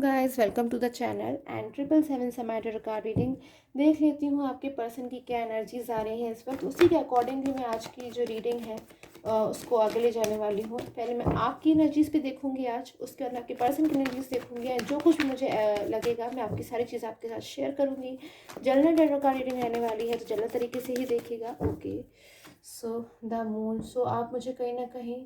Guys welcome to the channel and 777 से matter card reading देख लेती हूँ आपके पर्सन की क्या एनर्जीज आ रही हैं इस वक्त। उसी के अकॉर्डिंगली मैं आज की जो रीडिंग है उसको आगे ले जाने वाली हूँ। पहले मैं आपकी एनर्जीज पे देखूंगी आज, उसके बाद मैं आपके पर्सन की एनर्जीज देखूंगी एंड जो कुछ भी मुझे लगेगा मैं आपकी सारी चीज़ें आपके साथ शेयर करूँगी। जनरल टैरो कार्ड रीडिंग रहने वाली है तो जनरल तरीके से ही देखिएगा। Okay, so the moon. So आप मुझे कहीं ना कहीं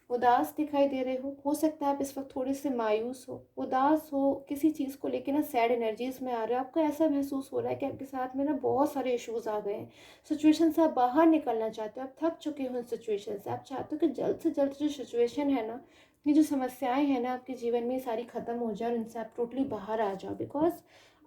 उदास दिखाई दे रहे हो सकता है आप इस वक्त थोड़े से मायूस हो, उदास हो, किसी चीज़ को लेकर ना सैड एनर्जीज में आ रहे हो। आपको ऐसा महसूस हो रहा है कि आपके साथ में ना बहुत सारे इश्यूज आ गए हैं, सिचुएशन से आप बाहर निकलना चाहते हो, आप थक चुके हो सिचुएशन से। आप चाहते हो कि जल्द से जल्द जो सिचुएशन है ना, ये जो समस्याएं हैं ना आपके जीवन में सारी ख़त्म हो जाए और इनसे आप टोटली बाहर आ जाओ। बिकॉज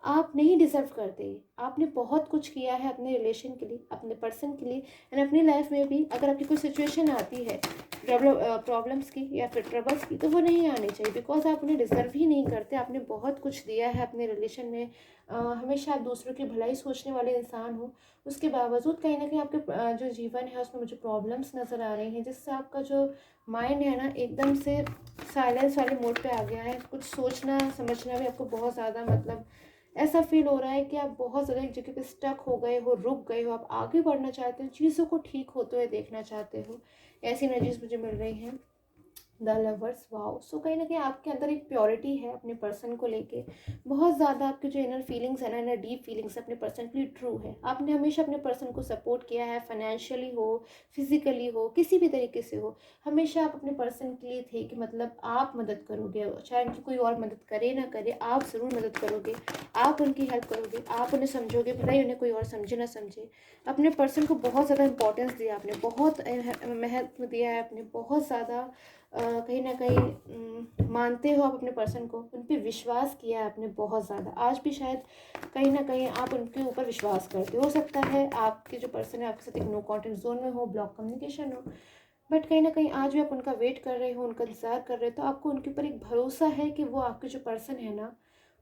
आप नहीं डिजर्व करते। आपने बहुत कुछ किया है अपने रिलेशन के लिए, अपने पर्सन के लिए एंड अपनी लाइफ में भी। अगर आपकी कोई सिचुएशन आती है प्रॉब्लम्स की या फिर ट्रबल्स की, तो वो नहीं आनी चाहिए बिकॉज आप उन्हें डिजर्व ही नहीं करते। आपने बहुत कुछ दिया है अपने रिलेशन में। हमेशा आप दूसरों की भलाई सोचने वाले इंसान हो, उसके बावजूद कहीं ना कहीं आपके जो जीवन है उसमें मुझे प्रॉब्लम्स नज़र आ रही हैं, जिससे आपका जो माइंड है ना एकदम से साइलेंस वाले मोड पे आ गया है। कुछ सोचना समझना भी आपको बहुत ज़्यादा ऐसा फील हो रहा है कि आप बहुत ज़्यादा एक जगह पे स्टक हो गए हो, रुक गए हो। आप आगे बढ़ना चाहते हो, चीज़ों को ठीक होते हुए देखना चाहते हो। ऐसी एनर्जीज मुझे मिल रही हैं। The lovers, wow. सो कहीं ना कहीं आपके अंदर एक प्योरिटी है अपने पर्सन को लेके। बहुत ज़्यादा आपके जो इनर फीलिंग्स है ना, इनर डीप फीलिंग्स अपने पर्सन के लिए ट्रू है। आपने हमेशा अपने पर्सन को सपोर्ट किया है, फाइनेंशियली हो, फिजिकली हो, किसी भी तरीके से हो। हमेशा आप अपने पर्सन के लिए थे कि आप मदद करोगे, चाहे उनकी कोई और मदद करे ना करे, आप ज़रूर मदद करोगे। आप उनकी हेल्प करोगे, आप उन्हें समझोगे, भले ही उन्हें कोई और समझे ना समझे। अपने पर्सन को बहुत ज़्यादा इंपॉर्टेंस दिया आपने, बहुत महत्व दिया है आपने, बहुत ज़्यादा कहीं ना कहीं मानते हो आप अपने पर्सन को, उन पर विश्वास किया है आपने बहुत ज़्यादा। आज भी शायद कहीं ना कहीं आप उनके ऊपर विश्वास करते हो सकता है आपके जो पर्सन है आपके साथ एक नो कॉन्टेक्ट जोन में हो, ब्लॉक कम्युनिकेशन हो, बट कहीं ना कहीं आज भी आप उनका वेट कर रहे हो, उनका इंतजार कर रहे हो। तो आपको उनके ऊपर एक भरोसा है कि वो आपके जो पर्सन है ना,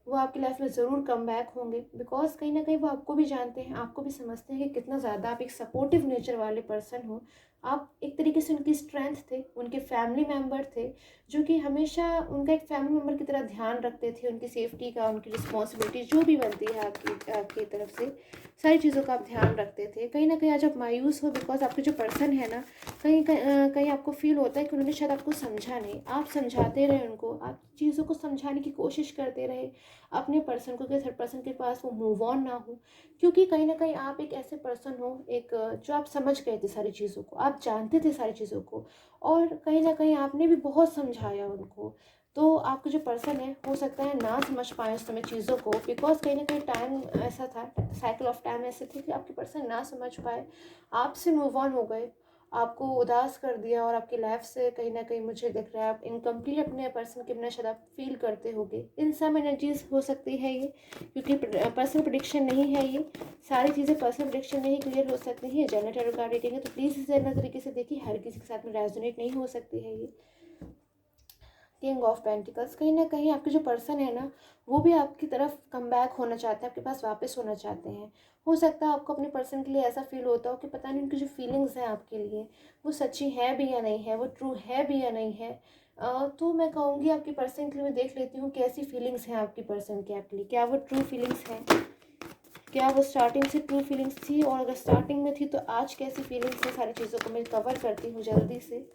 वो आपकी लाइफ में ज़रूर कम बैक होंगे। बिकॉज कहीं ना कहीं वो आपको भी जानते हैं, आपको भी समझते हैं कि कितना ज़्यादा आप एक सपोर्टिव नेचर वाले पर्सन हो। आप एक तरीके से उनकी स्ट्रेंथ थे, उनके फैमिली मेम्बर थे, जो कि हमेशा उनका एक फैमिली मेम्बर की तरह ध्यान रखते थे। उनकी सेफ्टी का, उनकी रिस्पॉन्सिबिलिटी जो भी बनती है आपकी तरफ से, सारी चीज़ों का आप ध्यान रखते थे। कहीं ना कहीं आज आप मायूस हो बिकॉज आपके जो पर्सन है ना, कहीं आपको फील होता है कि उन्होंने शायद आपको समझा नहीं। आप समझाते रहे उनको, आप चीज़ों को समझाने की कोशिश करते रहे अपने पर्सन को कि थर्ड पर्सन के पास वो मूव ऑन ना हो। क्योंकि कहीं ना कहीं आप एक ऐसे पर्सन हो, एक जो आप समझ गए थे सारी चीज़ों को, आप जानते थे सारी चीज़ों को, और कहीं ना कहीं आपने भी बहुत समझाया उनको। तो आपका जो पर्सन है हो सकता है ना समझ पाए उस समय चीज़ों को, बिकॉज कहीं ना कहीं टाइम ऐसा था, साइकिल ऑफ टाइम ऐसे थे कि आपके पर्सन ना समझ पाए, आपसे मूव ऑन हो गए, आपको उदास कर दिया। और आपकी लाइफ से कहीं ना कहीं मुझे दिख रहा है आप इनकम्प्लीट अपने पर्सन के बिना शायद आप फील करते होगे। इन सब एनर्जीज हो सकती है ये, क्योंकि पर्सनल प्रेडिक्शन नहीं है ये, सारी चीज़ें पर्सनल प्रेडिक्शन में ही क्लियर हो सकती हैं। जनरल टैरो कार्ड रीडिंग है तो प्लीज़ इसे अलग तरीके से देखिए, हर किसी के साथ में रेजोनेट नहीं हो सकती है ये। किंग ऑफ पेंटिकल्स, कहीं ना कहीं आपके जो पर्सन है ना, वो भी आपकी तरफ कम बैक होना चाहते हैं, आपके पास वापस होना चाहते हैं। हो सकता है आपको अपने पर्सन के लिए ऐसा फील होता हो कि पता नहीं उनकी जो फीलिंग्स हैं आपके लिए वो सच्ची है भी या नहीं है, वो ट्रू है भी या नहीं है। तो मैं कहूँगी आपके पर्सन के लिए मैं देख लेती हूँ कैसी फीलिंग्स हैं आपकी पर्सन के आपके लिए। क्या वो ट्रू फीलिंग्स हैं, क्या वो स्टार्टिंग से ट्रू फीलिंग्स थी, और अगर स्टार्टिंग में थी तो आज कैसी फीलिंग्स है, सारी चीज़ों को मैं कवर करती हूँ जल्दी से।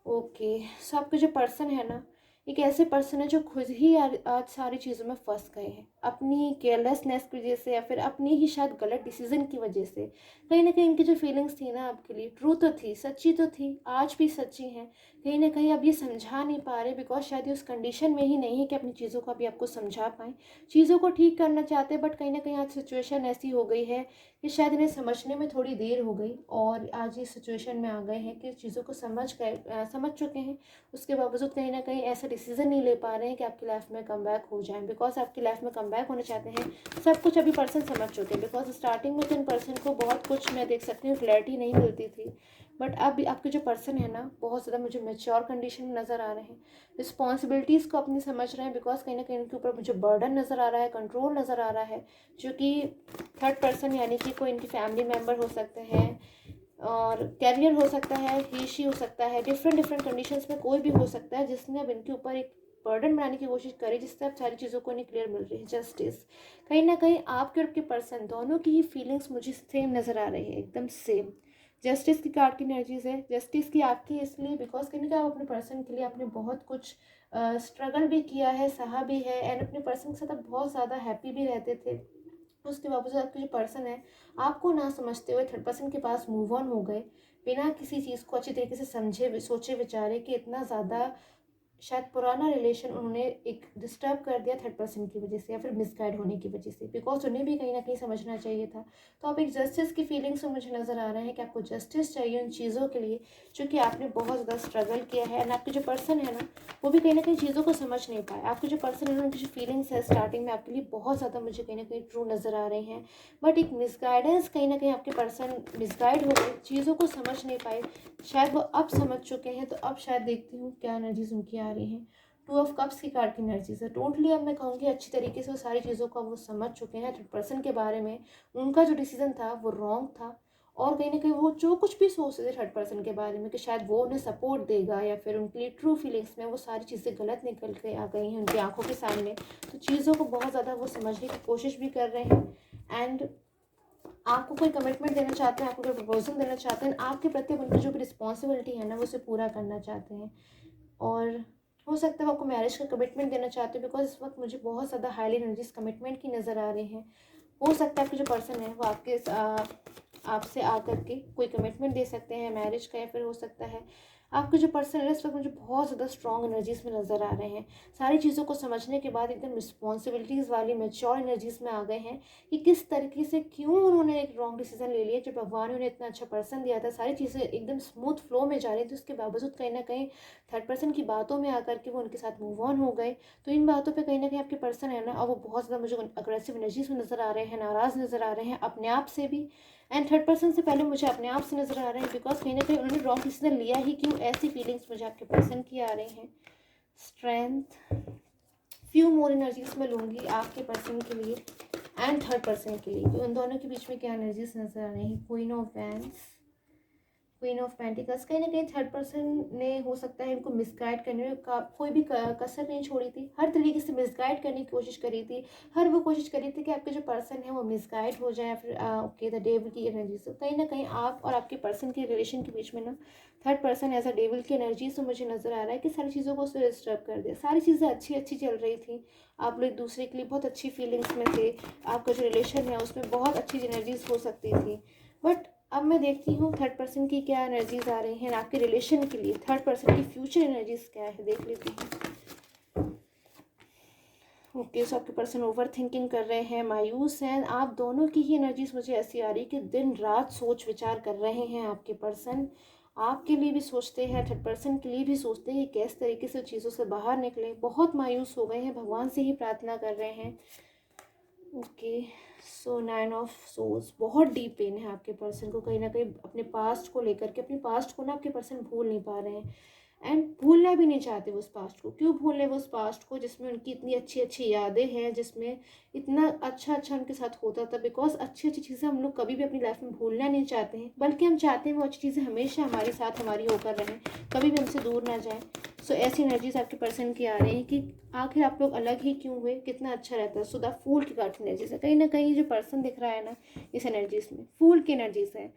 ओके, सो आपके जो पर्सन है ना, एक ऐसे पर्सन है जो खुद ही आज सारी चीज़ों में फंस गए हैं अपनी केयरलेसनेस की वजह से, या फिर अपनी ही शायद गलत डिसीजन की वजह से। कहीं ना कहीं इनकी जो फीलिंग्स थी ना आपके लिए, ट्रू तो थी, सच्ची तो थी, आज भी सच्ची हैं। कहीं ना कहीं अब ये समझा नहीं पा रहे बिकॉज शायद ये उस कंडीशन में ही नहीं है कि अपनी चीज़ों को अभी आपको समझा पाएँ, चीज़ों को ठीक करना चाहते हैं। बट कहीं ना कहीं आज सिचुएशन ऐसी हो गई है कि शायद इन्हें समझने में थोड़ी देर हो गई, और आज इस सिचुएशन में आ गए हैं कि चीज़ों को समझ चुके हैं। उसके बावजूद कहीं ना कहीं ऐसा डिसीजन नहीं ले पा रहे हैं कि आपकी लाइफ में कम बैक हो जाए। बिकॉज आपकी लाइफ में कम बैक होना चाहते हैं, सब कुछ अभी पर्सन समझ चुके हैं। बिकॉज स्टार्टिंग में तो इन पर्सन को बहुत कुछ मैं देख सकती हूँ क्लैरिटी नहीं मिलती थी, बट अब आपके जो पर्सन है ना बहुत ज़्यादा मुझे मेच्योर कंडीशन में नज़र आ रहे हैं, रिस्पॉन्सिबिलिटीज़ को अपनी समझ रहे हैं। बिकॉज कहीं ना कहीं इनके ऊपर मुझे बर्डन नज़र आ रहा है, कंट्रोल नज़र आ रहा है, जो कि थर्ड पर्सन यानी कि कोई इनकी फैमिली मेम्बर हो सकते हैं, और कैरियर हो सकता है, ही शी हो सकता है, डिफरेंट डिफरेंट कंडीशंस में कोई भी हो सकता है जिसने अब इनके ऊपर एक बर्डन बनाने की कोशिश करें जिससे आप सारी चीज़ों को नहीं क्लियर मिल रही है। जस्टिस, कहीं ना कहीं आपके और आपके पर्सन दोनों की ही फीलिंग्स मुझे सेम नज़र आ रही है, एकदम सेम। जस्टिस की कार्ड की एनर्जीज है। जस्टिस की आपकी इसलिए बिकॉज कहीं ना कहीं आप अपने पर्सन के लिए आपने बहुत कुछ स्ट्रगल भी किया है, सहा भी है, एंड अपने पर्सन के साथ आप बहुत ज़्यादा हैप्पी भी रहते थे। उसके बावजूद आपके जो पर्सन है आपको ना समझते हुए थर्ड पर्सन के पास मूव ऑन हो गए, बिना किसी चीज़ को अच्छी तरीके से समझे सोचे विचारे कि इतना ज़्यादा शायद पुराना रिलेशन उन्होंने एक डिस्टर्ब कर दिया थर्ड पर्सन की वजह से या फिर मिसगाइड होने की वजह से, बिकॉज उन्हें भी कहीं ना कहीं समझना चाहिए था। तो आप एक जस्टिस की फीलिंग्स में मुझे नज़र आ रहा है कि आपको जस्टिस चाहिए उन चीज़ों के लिए जो कि आपने बहुत ज़्यादा स्ट्रगल किया है। एंड आपके जो पर्सन है ना वो भी कहीं ना कहीं चीज़ों को समझ नहीं पाए। आपके जो पर्सन है ना उनकी जो फीलिंग्स है स्टार्टिंग में आपके लिए बहुत ज़्यादा मुझे कहीं ना कहीं ट्रू नज़र आ रहे हैं, बट एक मिसगाइडेंस कहीं ना कहीं आपके पर्सन मिसगाइड हो गए, चीज़ों को समझ नहीं पाए। शायद वो अब समझ चुके हैं, तो अब शायद देखती हूँ क्या एनर्जीज उनकी आ रही हैं। टू ऑफ कप्स की कार्ड की एनर्जीज है। टोटली अब मैं कहूँगी अच्छी तरीके से वो सारी चीज़ों को वो समझ चुके हैं थर्ड पर्सन के बारे में। उनका जो डिसीजन था वो रॉन्ग था, और कहीं ना कहीं वो जो कुछ भी सोचते थे थर्ड पर्सन के बारे में कि शायद वो उन्हें सपोर्ट देगा या फिर उनके लिए ट्रू फीलिंग्स में, वो सारी चीज़ें गलत निकल के आ गई हैं उनकी आंखों के सामने। तो चीज़ों को बहुत ज़्यादा वो समझने की कोशिश भी कर रहे हैं, एंड आपको कोई कमिटमेंट देना चाहते हैं, आपको कोई प्रपोजल देना चाहते हैं, आपके प्रति उनकी जो भी रिस्पॉन्सिबिलिटी है ना वो उसे पूरा करना चाहते हैं। और हो सकता है वो आपको मैरिज का कमिटमेंट देना चाहते हो, बिकॉज इस वक्त मुझे बहुत ज़्यादा हाईली एनर्जीज कमिटमेंट की नज़र आ रही हैं। हो सकता है आपके जो पर्सन है वो आपसे आकर के कोई कमिटमेंट दे सकते हैं मैरिज का, या फिर हो सकता है आपके जो पर्सन है इस वक्त मुझे बहुत ज़्यादा स्ट्रॉन्ग एनर्जीज में नज़र आ रहे हैं। सारी चीज़ों को समझने के बाद एकदम रिस्पॉन्सिबिलिटीज़ वाली मेच्योर एनर्जीज में आ गए हैं कि किस तरीके से क्यों उन्होंने एक रॉन्ग डिसीजन ले लिया। जब भगवान ने उन्हें इतना अच्छा पर्सन दिया था, सारी चीज़ें एकदम स्मूथ फ्लो में जा रही थी, उसके बावजूद कहीं ना कहीं थर्ड पर्सन की बातों में आकर के वो उनके साथ मूव ऑन हो गए। तो इन बातों पे कहीं ना कहीं आपके पर्सन है ना अब वो बहुत ज़्यादा मुझे अग्रेसिव एनर्जीज में नज़र आ रहे हैं, नाराज़ नज़र आ रहे हैं अपने आप से भी, एंड थर्ड पर्सन से पहले मुझे अपने आप से नज़र आ रहे हैं, बिकॉज कहीं ना कहीं उन्होंने रॉन्ग डिसीजन लिया ही क्यों, ऐसी फीलिंग्स मुझे आपके पर्सन की आ रही हैं। स्ट्रेंथ, फ्यू मोर एनर्जीज में लूँगी आपके पर्सन के लिए एंड थर्ड पर्सन के लिए, तो उन दोनों के बीच में क्या एनर्जीज नज़र आ रही हैं। Queen of wands, queen of pentacles, कहीं ना कहीं थर्ड पर्सन ने हो सकता है इनको मिसगाइड करने में कोई भी कसर नहीं छोड़ी थी, हर तरीके से मिसगाइड करने की कोशिश करी थी, हर वो कोशिश करी थी कि आपके जो पर्सन है वो मिसगाइड हो जाए, फिर ओके द डेविल की एनर्जी से कहीं ना कहीं आप और आपके पर्सन के रिलेशन के बीच में ना third person as a devil की एनर्जी से मुझे नज़र आ रहा है कि सारी चीज़ों को उसने डिस्टर्ब कर दिया। सारी चीज़ें अच्छी अच्छी चल रही थी, आप लोग एक दूसरे के लिए बहुत अच्छी फीलिंग्स में थे, आपका जो रिलेशन है उसमें बहुत अच्छी एनर्जीज हो सकती थी, बट अब मैं देखती हूँ थर्ड पर्सन की क्या एनर्जीज आ रही हैं आपके रिलेशन के लिए, थर्ड पर्सन की फ्यूचर एनर्जीज क्या है देख लेती हूँ। ओके, सो आपके पर्सन ओवर थिंकिंग कर रहे हैं, मायूस हैं, आप दोनों की ही एनर्जीज मुझे ऐसी आ रही है कि दिन रात सोच विचार कर रहे हैं आपके पर्सन। आपके लिए भी सोचते हैं, थर्ड पर्सन के लिए भी सोचते हैं कि किस तरीके से चीज़ों से बाहर निकले, बहुत मायूस हो गए हैं, भगवान से ही प्रार्थना कर रहे हैं। ओके, सो 9 ऑफ सोल्स, बहुत डीप पेन है आपके पर्सन को, कहीं ना कहीं अपने पास्ट को लेकर के, अपने पास्ट को ना आपके पर्सन भूल नहीं पा रहे हैं, एंड भूलना भी नहीं चाहते वो उस पास्ट को। क्यों भूल रहे वो उस पास्ट को जिसमें उनकी इतनी अच्छी अच्छी यादें हैं, जिसमें इतना अच्छा अच्छा उनके साथ होता था, बिकॉज अच्छी अच्छी चीज़ें हम लोग कभी भी अपनी लाइफ में भूलना नहीं चाहते हैं, बल्कि हम चाहते हैं वो अच्छी चीज़ें हमेशा हमारे साथ हमारी होकर रहें, कभी भी हमसे दूर ना जाए। सो ऐसी एनर्जीज आपके पर्सन की आ रही है कि आखिर आप लोग अलग ही क्यों हुए, कितना अच्छा रहता है। सो द फूल की कार्ड एनर्जीज है, कहीं ना कहीं जो पर्सन दिख रहा है ना इस एनर्जीज में फूल की एनर्जीज है।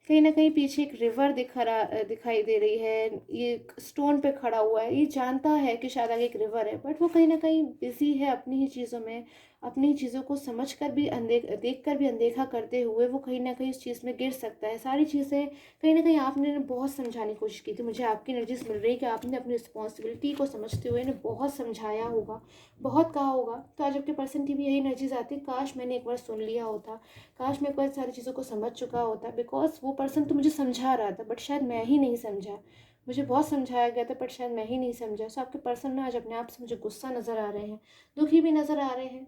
कहीं ना कहीं पीछे एक रिवर दिखाई दे रही है, ये स्टोन पे खड़ा हुआ है, ये जानता है कि शायद आगे एक रिवर है, बट वो कहीं ना कहीं बिजी है अपनी ही चीज़ों में, अपनी चीज़ों को समझ कर भी देख कर भी अनदेखा करते हुए वो कहीं ना कहीं इस चीज़ में गिर सकता है। सारी चीज़ें कहीं ना कहीं आपने बहुत समझाने की कोशिश की थी, मुझे आपकी एनर्जीज मिल रही है कि आपने अपनी रिस्पॉन्सिबिलिटी को समझते हुए इन्हें बहुत समझाया होगा, बहुत कहा होगा। तो आज आपके पर्सन की भी यही एनर्जीज आती है, काश मैंने एक बार सुन लिया होता, काश मैं एक बार सारी चीज़ों को समझ चुका होता, बिकॉज वो पर्सन तो मुझे समझा रहा था बट शायद मैं ही नहीं समझा, मुझे बहुत समझाया गया था बट शायद मैं ही नहीं समझा। सो आपके पर्सन ना आज अपने आप से मुझे गुस्सा नज़र आ रहे हैं, दुखी भी नज़र आ रहे हैं,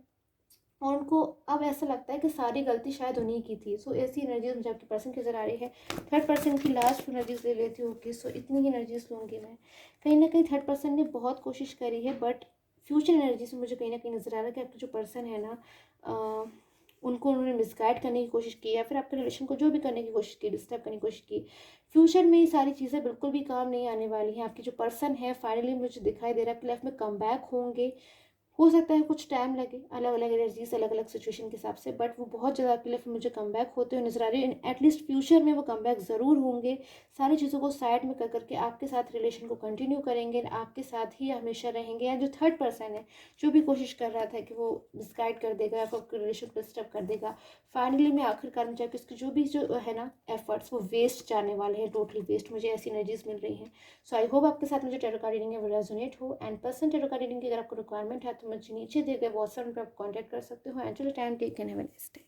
और उनको अब ऐसा लगता है कि सारी गलती शायद उन्हीं की थी। सो ऐसी एनर्जीज मुझे आपके पर्सन की नज़र आ रही है। थर्ड पर्सन की लास्ट एनर्जीज ले लेती हूँ कि सो इतनी ही एनर्जीज लूँगी मैं। कहीं ना कहीं थर्ड पर्सन ने बहुत कोशिश करी है, बट फ्यूचर एनर्जी से मुझे कहीं ना कहीं नज़र आ रहा है कि आपका जो पर्सन है ना उनको उन्होंने मिसगाइड करने की कोशिश की या फिर आपके रिलेशन को जो भी करने की कोशिश की, डिस्टर्ब करने की कोशिश की, फ्यूचर में ये सारी चीज़ें बिल्कुल भी काम नहीं आने वाली हैं। आपकी जो पर्सन है फाइनली मुझे दिखाई दे रहा है आपकी लाइफ में कम बैक होंगे। हो सकता है कुछ टाइम लगे, अलग अलग एनर्जीज अलग अलग सिचुएशन के हिसाब से, बट वो बहुत ज़्यादा आपकी लाइफ में मुझे कम बैक होते हुए नजर आ रही है। एटलीस्ट फ्यूचर में वो कम बैक ज़रूर होंगे। सारी चीज़ों को साइड में कर करके आपके साथ रिलेशन को कंटिन्यू करेंगे, आपके साथ ही हमेशा रहेंगे। या जो थर्ड पर्सन है जो भी कोशिश कर रहा था कि वो मिसगाइड कर देगा या आपके रिलेशन को डिस्टर्ब कर देगा, फाइनली में आखिरकार में जाकर उसकी जो भी जो है ना एफर्ट्स वो वेस्ट जाने वाले हैं, टोटली वेस्ट। मुझे ऐसी एनर्जीज मिल रही हैं। सो आई होप आपके साथ मुझे टेरो कार्ड रीडिंग है वो रेजोनेट हो। And person tarot card reading की अगर आपको रिक्वायरमेंट है तो मुझे नीचे दिए गए व्हाट्सएप पर आप कॉन्टैक्ट कर सकते हो। And time take can have a nice day.